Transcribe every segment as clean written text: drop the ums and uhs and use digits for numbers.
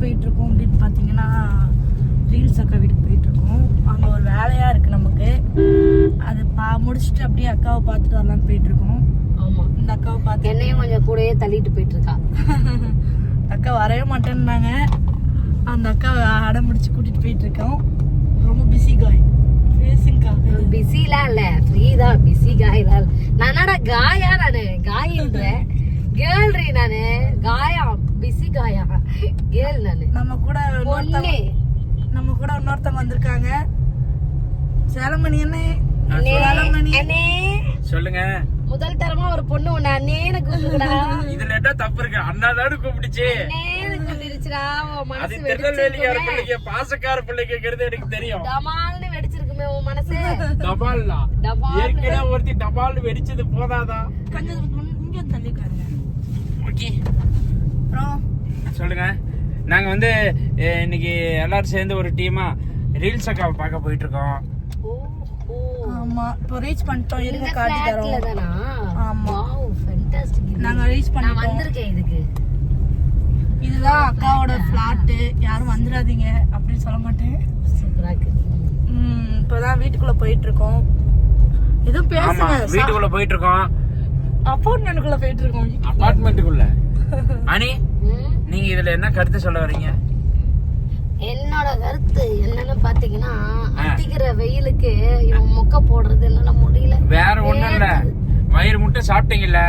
போயிட்டு இருக்கோம் அப்படின்னு பாத்தீங்கன்னா ரீல்ஸ் அக்கா வீட்டுக்கு போயிட்டு இருக்கோம். அங்க ஒரு வேலையா இருக்கு நமக்கு. அது முடிச்சுட்டு அப்படியே அக்காவை பார்த்துட்டு வரலான்னு போயிட்டு இருக்கோம். ஆமா, இந்த அக்காவை பார்த்து என்னையும் கொஞ்சம் கூடயே தள்ளிட்டு போயிட்டு இருக்கா. அக்கா வரவே மாட்டேன்னாங்க. அந்த அக்கா அடம் முடிச்சு கூட்டிட்டு போயிட்டு இருக்கோம். ரொம்ப பிஸி காய். பேசுங்கக்கா. பிஸிலாம் இல்ல, ஃப்ரீ தான். பிஸி காயெல்லாம் இல்ல. நானடா காயா, நானு காயின்ற கேர்ள் ரீ, நானு காயா, பிஸி காயா கேர்ள் நானு. நம்ம கூட இன்னொருத்தவங்க வந்திருக்காங்க. சேலமணி அண்ணே சொல்லுங்க. முதல் தரமா ஒரு பொண்ணு உன்னை அண்ணேன்னு கூப்பிடுடா. இதுல என்ன தப்பு இருக்கு? அண்ணாதானு கூப்பிடுச்சு. அண்ணேன்னு கூப்பிடுச்சுடா. உன் மனசு அது திருநெல்வேலிக்கார பிள்ளைங்க, பாசக்கார பிள்ளைங்கிறது எனக்கு தெரியும். டமால்னு வெடிச்சிருக்குமே உன் மனசு. டபால்னா ஏற்கனவே ஒருத்தி டபால்னு வெடிச்சது போதாதான்? கொஞ்சம் இங்க தள்ளிக்காருங்க. ஓகே, அப்புறம் சொல்லுங்க. நாங்க வந்து இன்னைக்கு எல்லாரும் சேர்ந்து ஒரு டீமா ரீல்ஸ் அக்காவை பார்க்க போயிட்டு இருக்கோம். ஆமா, இப்போ ரீச் பண்ணிட்டோம். இருங்க காட்டி தரோம். ஆமா, வாவ் ஃபேண்டாஸ்டிக். நாங்க ரீச் நான் பண்ணிட்டோம். வந்திருக்கேன் இதுக்கு. இதுதான் அக்காவோட ஃபிளாட். யாரும் வந்துடாதீங்க அப்படின்னு சொல்ல மாட்டேன். சூப்பரா இருக்கு. இப்பதான் வீட்டுக்குள்ள போயிட்டு இருக்கோம். எதுவும் ஆமா, பேசுங்க. வீட்டுக்குள்ள போயிட்டு இருக்கோம். அபார்ட்மெண்ட்டுக்குள்ள போயிட்டு இருக்கோம். அபார்ட்மெண்ட்டுக்குள்ள. அனி, நீங்க இதுல என்ன கருத்து சொல்ல வரீங்க? என்னோட கருத்து என்னன்னு பாத்தீங்கன்னா, அடிக்கிற வெயிலுக்கு இவன் மொக்க போடுறது என்னால முடியல. வேற ஒண்ணும் இல்ல, வயிறு முட்டை சாப்பிட்டீங்கல்ல,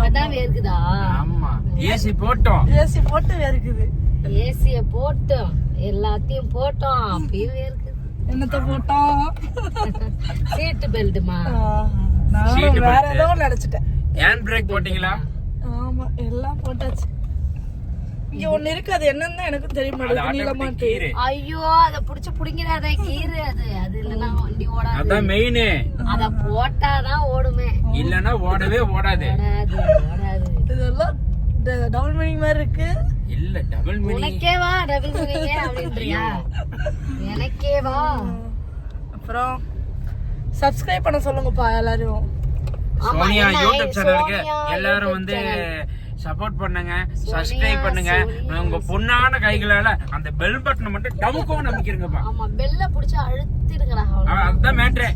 அதான் வேர்க்குதா? ஆமா, ஏசி போட்டோம். ஏசி போட்டு வேர்க்குது. ஏசிய போட்டோம், எல்லாத்தையும் போட்டோம், அப்பயும் வேர்க்குது. என்னத்த போட்டோம்? சீட்டு பெல்ட்டுமா? நான் வேற ஏதோ நினைச்சிட்டேன். ஹேண்ட் பிரேக் போட்டீங்களா? ஆமா, எல்லாம் போட்டாச்சு. இங்க ஒண்ணு இருக்கு, அது என்னன்னு எனக்கு தெரிய மாட்டேங்குது. நீளமா கீரை. ஐயோ, அத புடிச்சு புடிங்கிறாத கீரை. அது இல்லன்னா வண்டி ஓடாது. அதான் மெயின். அத போட்டாதான் ஓடுமே, இல்லன்னா ஓடவே ஓடாது. ஓடாது. இதெல்லாம் டபுள் மீனிங் மாதிரி இருக்கு. இல்ல, டபுள் மீனிங். உனக்கே வா டபுள் மீனிங் அப்படின்றியா? எனக்கே வா. அப்புறம் சப்ஸ்கிரைப் பண்ண சொல்லுங்கப்பா எல்லாரும். சோனியா யூடியூப் சேனலுக்கு எல்லாரும் வந்து சப்போர்ட் பண்ணுங்க, சப்ஸ்கிரைப் பண்ணுங்க. உங்க பொண்ணான கைகளால அந்த பெல் பட்டனை மட்டும் டமுக்கும் நம்பிக்கிறீங்கப்பா. ஆமா, பெல்ல புடிச்சு அழுத்திடுங்கடா. அதுதான் மேட்ரே.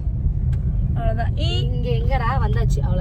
அவ்வளவுதான். இங்க எங்கடா வந்தாச்சு, அவ்வளவு.